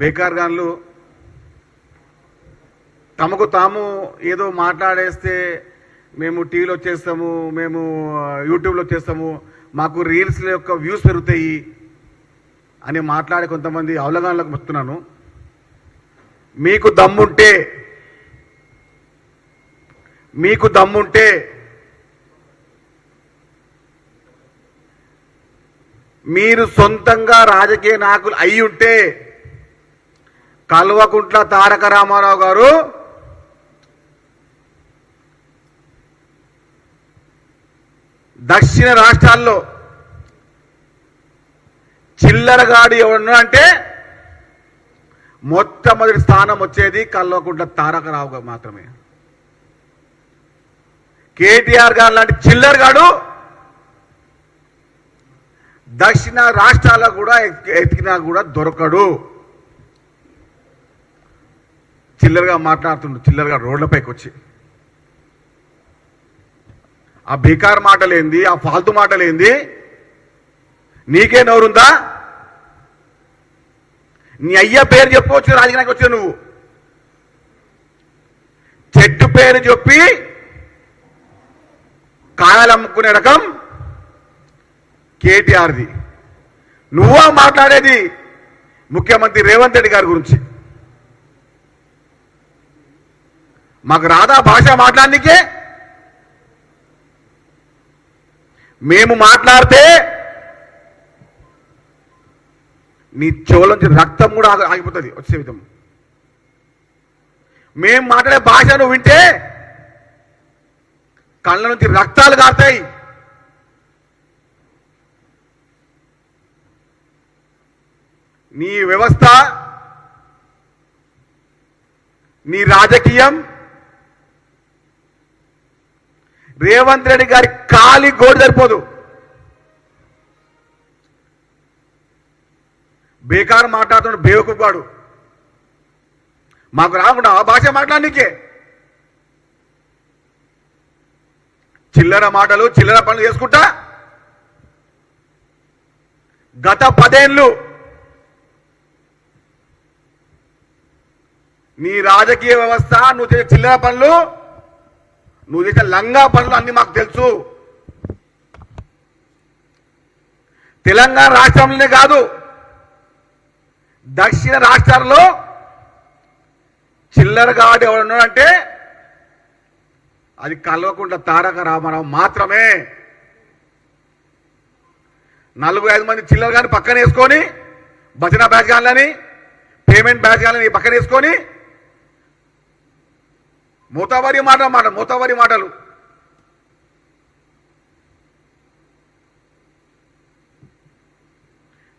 బేకార్గాన్లు తమకు తాము ఏదో మాట్లాడేస్తే మేము టీవీలో వచ్చేస్తాము, మేము యూట్యూబ్లో వచ్చేస్తాము, మాకు రీల్స్ యొక్క వ్యూస్ పెరుగుతాయి అని మాట్లాడే కొంతమంది అవలగాన్లకు చెప్తున్నాను. మీకు దమ్ముంటే మీరు సొంతంగా రాజకీయ నాయకులు అయి ఉంటే కల్వకుంట్ల తారక రామారావు గారు దక్షిణ రాష్ట్రాల్లో చిల్లరగాడు ఎవరు అంటే మొట్టమొదటి స్థానం వచ్చేది కల్వకుంట్ల తారకరావు గారు మాత్రమే. కేటీఆర్ గారు లాంటి చిల్లరగాడు దక్షిణ రాష్ట్రాల్లో కూడా ఎతికినా కూడా దొరకడు. చిల్లరగా మాట్లాడుతుండు, చిల్లరగా రోడ్లపైకి వచ్చి ఆ బేకార్ మాటలేంది, ఆ ఫాల్తు మాటలేంది? నీకే నోరుందా? నీ అయ్య పేరు చెప్పుకోవచ్చు, రాజకీయానికి వచ్చావు నువ్వు. చెట్టు పేరు చెప్పి కాయలు అమ్ముకునే రకం కేటీఆర్ది. నువ్వా మాట్లాడేది ముఖ్యమంత్రి రేవంత్ రెడ్డి గారి గురించి? మాకు రాదా భాష మాట్లాడనికే? మేము మాట్లాడితే నీ చెవులోంచి రక్తం కూడా ఆగిపోతుంది వచ్చే విధం. మేము మాట్లాడే భాష నువ్వు వింటే కళ్ళ నుంచి రక్తాలు కారుతాయి. నీ వ్యవస్థ, నీ రాజకీయం రేవంత్ రెడ్డి గారి కాలి గోడు సరిపోదు. బేకారు మాట్లాడుతున్న బేవకుగాడు. మాకు రాకుండా ఆ భాష మాట్లాడనికే చిల్లర మాటలు, చిల్లర పనులు చేసుకుంటా గత 10 ఏళ్ళు నీ రాజకీయ వ్యవస్థ, నువ్వు చేసే చిల్లర పనులు, నువ్వు చేసే లంగా పనులు అన్ని మాకు తెలుసు. తెలంగాణ రాష్ట్రంలోనే కాదు, దక్షిణ రాష్ట్రాల్లో చిల్లరగాడు ఎవరున్నాడంటే అది కల్వకుంట్ల తారక రామారావు మాత్రమే. 4-5 మంది చిల్లర గాని పక్కన వేసుకొని, భజన బ్యాచ్ గాని, పేమెంట్ బ్యాచ్ గాని పక్కన వేసుకొని మూతవారి మాటలు.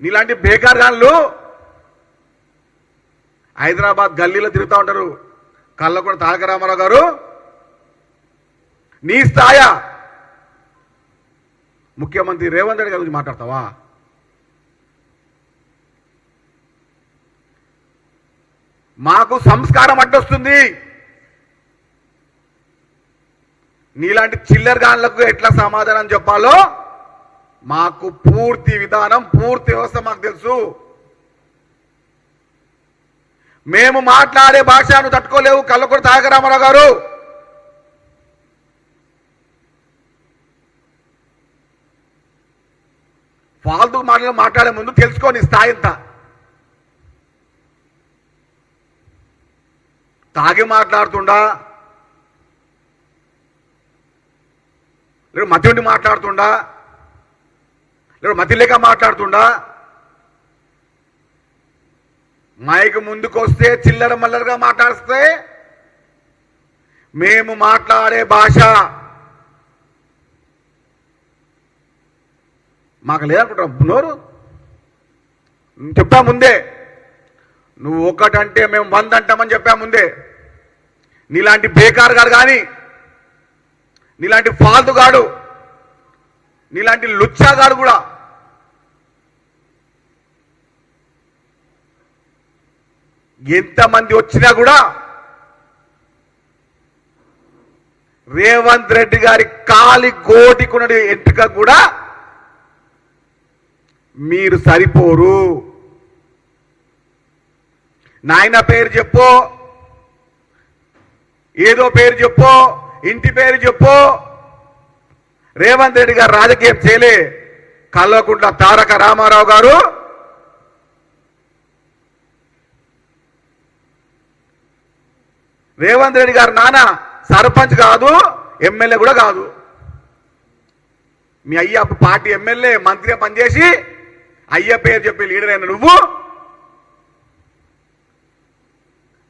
నీలాంటి బేకార్ గాళ్ళు హైదరాబాద్ గల్లీలో తిరుగుతూ ఉంటారు. కల్వకుంట్ల తారక రామారావు గారు నీ స్థాయి ముఖ్యమంత్రి రేవంత్ రెడ్డి గారి గురించి మాట్లాడతావా? మాకు సంస్కారం అడ్డొస్తుంది. నీలాంటి చిల్లర్ గాన్లకు ఎట్లా సమాధానం చెప్పాలో మాకు పూర్తి విధానం, పూర్తి వ్యవస్థ మాకు తెలుసు. మేము మాట్లాడే భాషను తట్టుకోలేవు కల్వకుంట్ల తారక రామారావు గారు. ఫాల్తు మాటలు మాట్లాడే ముందు తెలుసుకోని స్థాయి ఎంత. తాగి మాట్లాడుతుండా, లేదా మతి ఉండి మాట్లాడుతుండా, లేదా మతి లేక మాట్లాడుతుండా? మైక్ ముందుకు వస్తే చిల్లర మల్లరగా మాట్లాడిస్తే మేము మాట్లాడే భాష మాకు లేదనుకుంటాం. నోరు చెప్పా ముందే, నువ్వు 1 అంటే మేము 100 అంటామని చెప్పా ముందే. నీలాంటి బేకార్ గారు కానీ, నీలాంటి ఫాల్తుగాడు, నీలాంటి లుచ్చాగాడు కూడా ఎంతమంది వచ్చినా కూడా రేవంత్ రెడ్డి గారి కాలి గోటికున్నది ఎంటుక కూడా మీరు సరిపోరు. నాయన పేరు చెప్పు, ఏదో పేరు చెప్పు, ఇంటి పేరు చెప్పు. రేవంత్ రెడ్డి గారు రాజకీయం చేయలే. కల్వకుంట్ల తారక రామారావు గారు రేవంత్ రెడ్డి గారు నాన్న సర్పంచ్ కాదు, ఎమ్మెల్యే కూడా కాదు. మీ అయ్య పార్టీ ఎమ్మెల్యే మంత్రిగా పనిచేసి అయ్య పేరు చెప్పి లీడర్ అయిన నువ్వు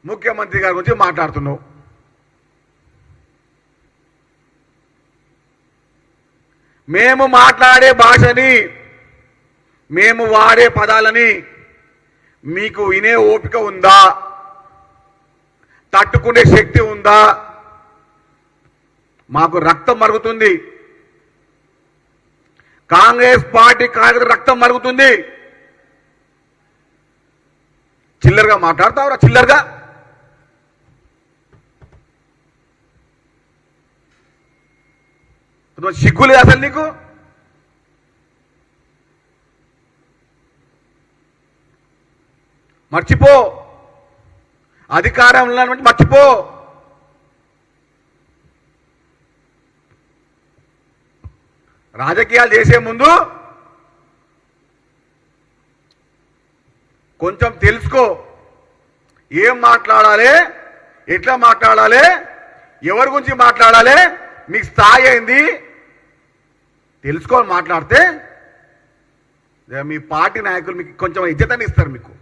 ముఖ్యమంత్రి గారి గురించి మాట్లాడుతున్నావు. మేము మాట్లాడే భాషని, మేము వాడే పదాలని మీకు వినే ఓపిక ఉందా? తట్టుకునే శక్తి ఉందా? మాకు రక్తం మరుగుతుంది. కాంగ్రెస్ పార్టీ కార్యకర్త రక్తం మరుగుతుంది. చిల్లరగా మాట్లాడతావురా, చిల్లరగా. సిగ్గులేదు అసలు నీకు? మర్చిపో, అధికారంలో మర్చిపో. రాజకీయాలు చేసే ముందు కొంచెం తెలుసుకో. ఏం మాట్లాడాలి, ఎట్లా మాట్లాడాలి, ఎవరి గురించి మాట్లాడాలి, మీకు స్థాయి అయింది తెలుసుకోవాలి. మాట్లాడితే మీ పార్టీ నాయకులు మీకు కొంచెం ఇజ్జతని ఇస్తారు. మీకు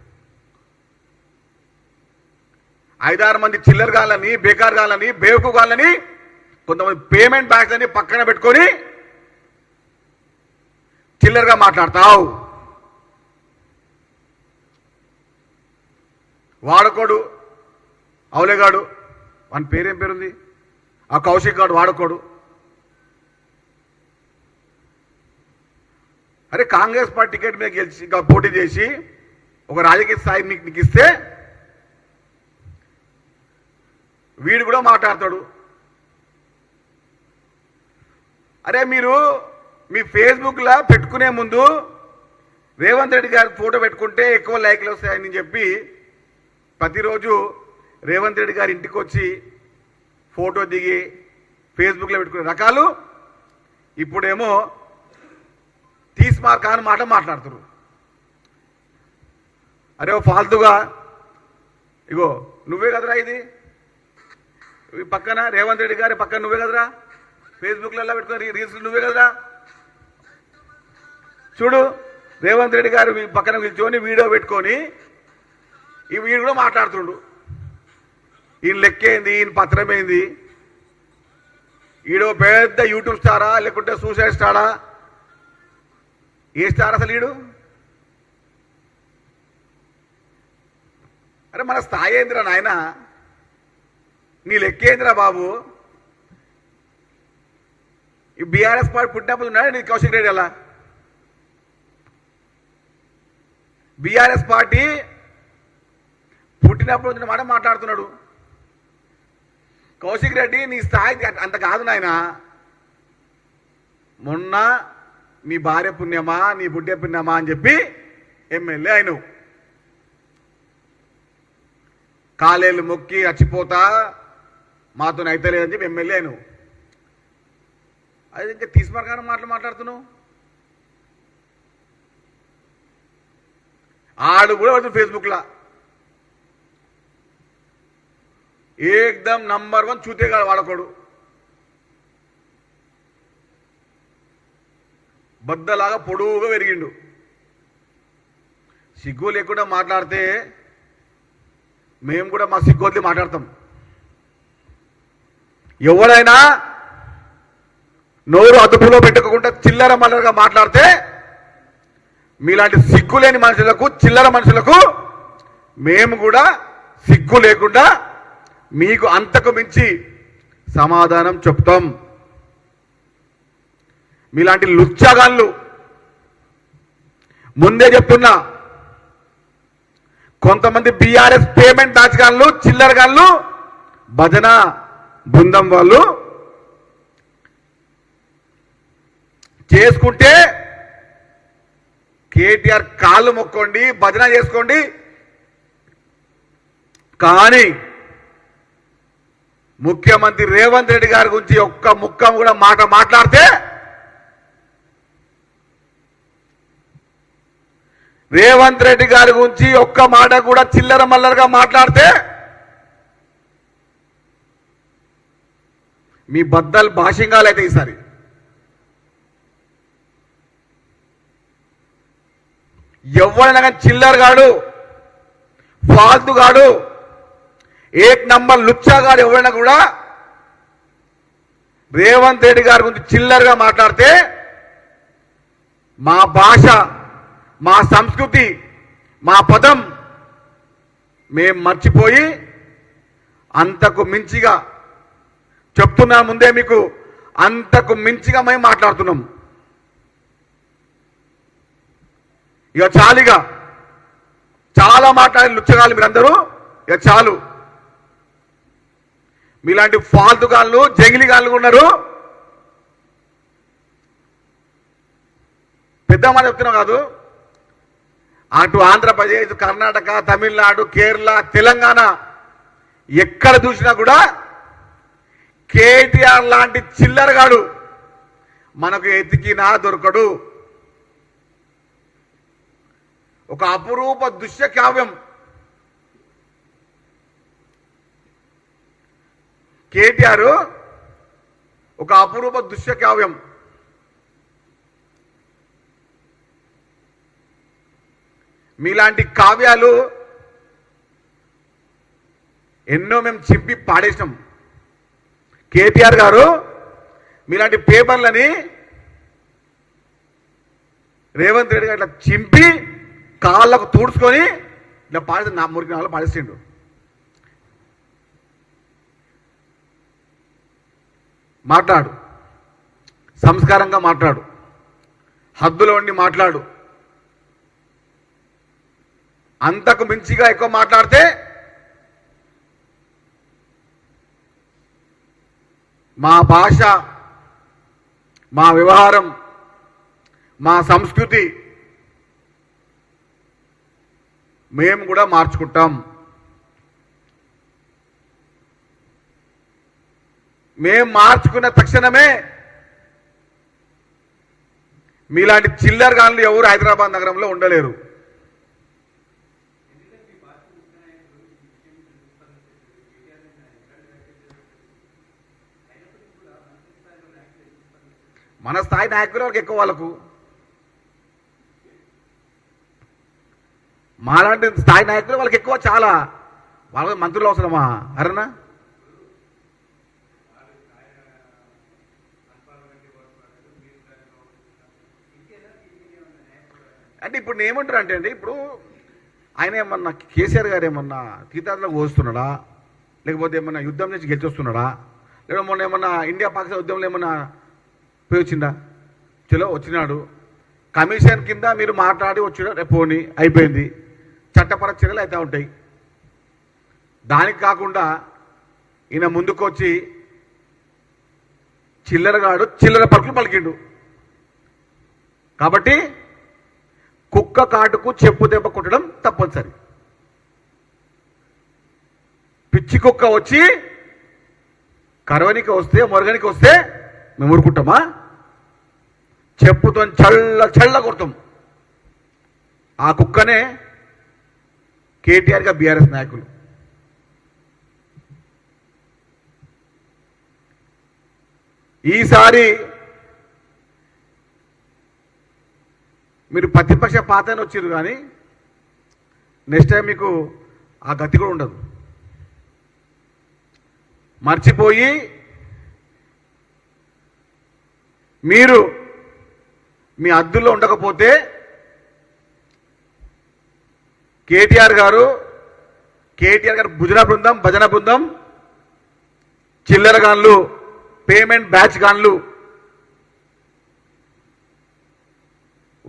5-6 మంది చిల్లర్ గాళ్ళని, బేకార్ గాళ్ళని, బేవకు గాళ్ళని, కొంతమంది పేమెంట్ బ్యాగ్స్ అని పక్కన పెట్టుకొని చిల్లర్గా మాట్లాడతావు. వాడకోడు అవులేగాడు, వాని పేరేం పేరుంది, ఆ కౌశిక్ గాడు వాడకోడు. అరే కాంగ్రెస్ పార్టీ టికెట్ మీద గెలిచి పోటీ చేసి ఒక రాజకీయ స్థాయి నీకు ఇస్తే వీడు కూడా మాట్లాడతాడు. అరే మీరు మీ ఫేస్బుక్లో పెట్టుకునే ముందు రేవంత్ రెడ్డి గారి ఫోటో పెట్టుకుంటే ఎక్కువ లైక్లు వస్తాయని చెప్పి ప్రతిరోజు రేవంత్ రెడ్డి గారి ఇంటికి వచ్చి ఫోటో దిగి ఫేస్బుక్లో పెట్టుకునే రకాలు ఇప్పుడేమో తీస్మార్ కాని మాట మాట్లాడుతున్నారు. అరే ఓ ఫాల్తుగా, ఇగో నువ్వే కదరా ఇది పక్కన రేవంత్ రెడ్డి గారి పక్కన నువ్వే కదరా, ఫేస్బుక్లలో పెట్టుకుని రీల్స్ నువ్వే కదరా. చూడు రేవంత్ రెడ్డి గారు పక్కన కూర్చొని వీడియో పెట్టుకొని ఈ వీడు కూడా మాట్లాడుతుండు. ఈయన లెక్కేంది, ఈయన పత్రమేంది, ఈడో పెద్ద యూట్యూబ్ స్టారా లేకుంటే సూసైడ్ స్టారా, ఏ స్టార్ అసలు ఈడు? అరే మన స్థాయి ఏందిరా నాయన, నీ లెక్కేందిరా బాబు? ఈ బీఆర్ఎస్ పార్టీ పుట్టినప్పుడు ఉన్నాడు నీ కౌశిక్ రెడ్డి. అలా బీఆర్ఎస్ పార్టీ పుట్టినప్పుడు ఉన్న మాట మాట్లాడుతున్నాడు. కౌశిక్ రెడ్డి నీ స్థాయి అంత కాదు నాయన. మొన్న నీ భార్య పుణ్యమా, నీ బుడ్డే పుణ్యమా అని చెప్పి ఎమ్మెల్యే అయినవు. కాలేళ్ళు మొక్కి చచ్చిపోతా మాతో అయితే లేదని చెప్పి ఎమ్మెల్యే అయినవు. అది ఇంకా తీసుమరగానే మాట్లాడుతున్నావు. ఆడు కూడా పడుతుంది ఫేస్బుక్లో ఏకదం నంబర్ 1 చూతేగాడు వాడకోడు. బద్దలాగా పొడువుగా పెరిగిండు. సిగ్గు లేకుండా మాట్లాడితే మేము కూడా మా సిగ్గువదిలి మాట్లాడతాం. ఎవరైనా నోరు అదుపులో పెట్టుకోకుండా చిల్లర మల్లరగా మాట్లాడితే మీలాంటి సిగ్గు లేని మనుషులకు, చిల్లర మనుషులకు మేము కూడా సిగ్గు లేకుండా మీకు అంతకు మించి సమాధానం చెప్తాం. మీలాంటి లుచ్చగాళ్ళు ముందే చెప్తున్నా, కొంతమంది బీఆర్ఎస్ పేమెంట్ దాచగాళ్ళు, చిల్లరగాళ్ళు, భజన బృందం వాళ్ళు చేసుకుంటే కేటీఆర్ కాళ్ళు మొక్కోండి, భజన చేసుకోండి, కానీ ముఖ్యమంత్రి రేవంత్ రెడ్డి గారి గురించి ఒక్క ముక్క కూడా మాట్లాడితే రేవంత్ రెడ్డి గారి గురించి ఒక్క మాట కూడా చిల్లర మల్లరగా మాట్లాడితే మీ బద్దలు భాషింగాలైతే ఈసారి ఎవరైనా కానీ చిల్లరగాడు ఫాల్తుగాడు ఏక్ నంబర్ లుచ్చాగాడు ఎవరైనా కూడా రేవంత్ రెడ్డి గారి గురించి చిల్లరగా మాట్లాడితే మా భాష మా సంస్కృతి మా పదం మేం మర్చిపోయి అంతకు మించిగా చెప్తున్నా ముందే మీకు అంతకు మించిగా మేము మాట్లాడుతున్నాం. ఇక చాలుగా చాలా మాట్లాడి లుచ్చగాళ్ళు మీరందరూ ఇక చాలు. మీలాంటి ఫాల్తుగాళ్ళు జంగిలిగాళ్ళు ఉన్నారు. పెద్ద మాట చెప్తున్నాం కాదు, అటు ఆంధ్రప్రదేశ్ కర్ణాటక తమిళనాడు కేరళ తెలంగాణ ఎక్కడ చూసినా కూడా కేటీఆర్ లాంటి చిల్లరగాడు మనకు ఎతికినా దొరకడు. ఒక అపురూప దృశ్య కావ్యం కేటీఆర్, ఒక అపురూప దృశ్య కావ్యం. మీలాంటి కావ్యాలు ఎన్నో మేము చింపి పాడేసినాం. కేటీఆర్ గారు మీలాంటి పేపర్లని రేవంత్ రెడ్డి గారు ఇట్లా చింపి కాళ్ళకు తుడుచుకొని ఇట్లా పాడేసి నా మురికి నాలో పాడేసిండు. మాట్లాడు, సంస్కారంగా మాట్లాడు, హద్దులో ఉండి మాట్లాడు. అంతకు మించిగా ఎక్కువ మాట్లాడితే మా భాష మా వ్యవహారం మా సంస్కృతి మేము కూడా మార్చుకుంటాం. మేము మార్చుకున్న తక్షణమే మీలాంటి చిల్లర్ గాన్లు ఎవరు హైదరాబాద్ నగరంలో ఉండలేరు. మన స్థాయి నాయకులు వాళ్ళకి ఎక్కువ, వాళ్ళకు మాలాంటి స్థాయి నాయకులు వాళ్ళకి ఎక్కువ, చాలా. వాళ్ళకి మంత్రులు అవసరమా? అరేనా అంటే ఇప్పుడు ఏమంటారు అంటే అండి, ఇప్పుడు ఆయన ఏమన్నా కేసీఆర్ గారు ఏమన్నా తీర్థాలకు పోస్తున్నాడా, లేకపోతే ఏమన్నా యుద్ధం నుంచి గెలిచొస్తున్నాడా, లేదా మొన్న ఏమన్నా ఇండియా పాకిస్తాన్ యుద్ధంలో ఏమన్నా పోయి వచ్చిందా? చలో వచ్చినాడు, కమిషన్ కింద మీరు మాట్లాడి వచ్చినా రేపు పోనీ అయిపోయింది, చట్టపర చర్యలు అయితే ఉంటాయి. దానికి కాకుండా ఈయన ముందుకు వచ్చి చిల్లరగాడు చిల్లర పలుకులు పలికిండు. కాబట్టి కుక్క కాటుకు చెప్పు దెబ్బ కొట్టడం తప్పనిసరి. పిచ్చి కుక్క వచ్చి కరవనికి వస్తే మొరగనికి వస్తే మేము ఊరుకుంటామా? చెప్పుతో చల్ల చల్ల కొడతాం. ఆ కుక్కనే కేటీఆర్గా బీఆర్ఎస్ నాయకులు. ఈసారి మీరు ప్రతిపక్ష పాత్రని వచ్చారు, కానీ నెక్స్ట్ టైం మీకు ఆ గతి కూడా ఉండదు. మర్చిపోయి మీరు మీ అద్దుల్లో ఉండకపోతే కేటీఆర్ గారు భజన బృందం చిల్లర గాన్లు పేమెంట్ బ్యాచ్ గాన్లు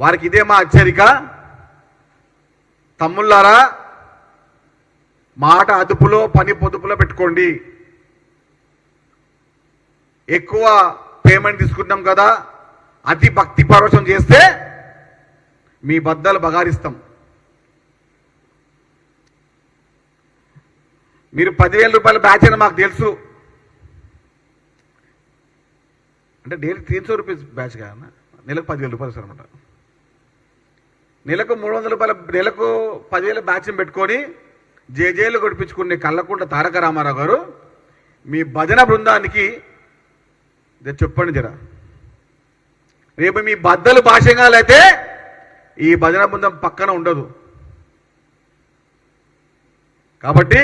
వారికి ఇదే మా హెచ్చరిక. తమ్ముళ్ళారా, మాట అదుపులో పని పొదుపులో పెట్టుకోండి. ఎక్కువ పేమెంట్ తీసుకుంటాం కదా, అతి భక్తి పరవశం చేస్తే మీ బద్దలు బగారిస్తాం. మీరు 10,000 రూపాయల బ్యాచ్ అని మాకు తెలుసు. అంటే డైలీ 300 రూపీస్ బ్యాచ్ కాదన్న, నెలకు 10,000 రూపాయలు సార్ అనమాట. నెలకు 300 రూపాయల, నెలకు 10,000 బ్యాచ్ని పెట్టుకొని జేజేలు గడిపించుకునే కళ్ళకుంట తారక రామారావు గారు మీ భజన బృందానికి చెప్పండి జరా. రేపు మీ బద్దలు భాషంగాలైతే ఈ భజన బృందం పక్కన ఉండదు. కాబట్టి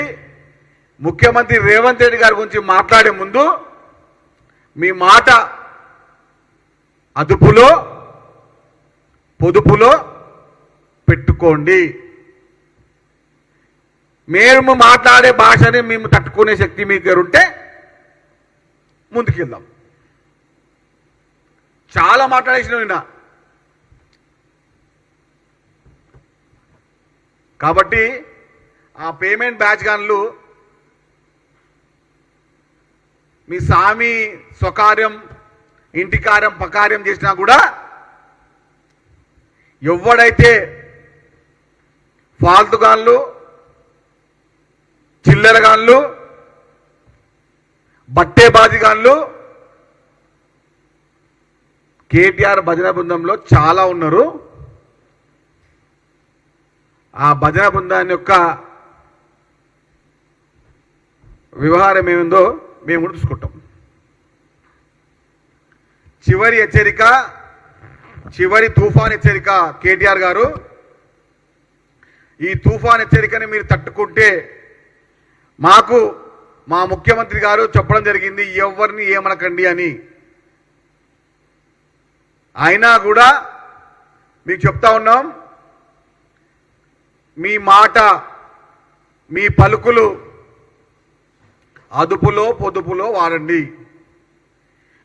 ముఖ్యమంత్రి రేవంత్ రెడ్డి గారి గురించి మాట్లాడే ముందు మీ మాట అదుపులో పొదుపులో పెట్టుకోండి. మేము మాట్లాడే భాషని మేము తట్టుకునే శక్తి మీ దగ్గర ఉంటే ముందుకెళ్దాం. చాలా మాట్లాడేసిన నిన్న. కాబట్టి ఆ పేమెంట్ బ్యాచ్ గన్లు మీ సామి స్వకార్యం ఇంటి కార్యం పకార్యం చేసినా కూడా ఎవడైతే ఫాల్తుగాన్లు చిల్లరగాన్లు బట్టేబాజిగాన్లు కేటీఆర్ భజన బృందంలో చాలా ఉన్నారు. ఆ భజన బృందాన్ని యొక్క వ్యవహారం ఏమిందో మేము చూసుకుంటాం. చివరి హెచ్చరిక, చివరి తుఫాన్ హెచ్చరిక కేటీఆర్ గారు. ఈ తుఫాన్ హెచ్చరికని మీరు తట్టుకుంటే మాకు మా ముఖ్యమంత్రి గారు చెప్పడం జరిగింది, ఎవరిని ఏమనకండి అని. అయినా కూడా మీకు చెప్తా ఉన్నాం, మీ మాట మీ పలుకులు అదుపులో పొదుపులో వాడండి.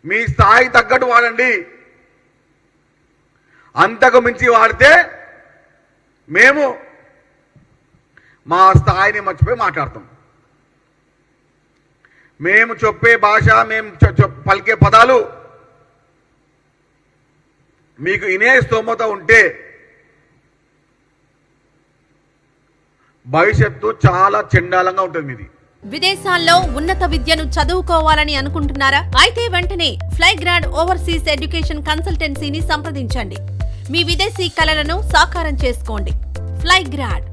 మీ స్థాయి తగ్గట్టు వాడండి. అంతకు మించి వాడితే మేము మా స్థాయిని మర్చిపోయి మాట్లాడతాం. మేము చెప్పే భాష, మేము పలికే పదాలు మీకు ఇనే స్తోమత ఉంటే భవిష్యత్తు చాలా చండాలంగా ఉంటుంది మీది. విదేశాల్లో ఉన్నత విద్యను చదువుకోవాలని అనుకుంటున్నారా? అయితే వెంటనే ఫ్లైగ్రాడ్ ఓవర్సీస్ ఎడ్యుకేషన్ కన్సల్టెన్సీని సంప్రదించండి. మీ విదేశీ కలలను సాకారం చేసుకోండి. ఫ్లైగ్రాడ్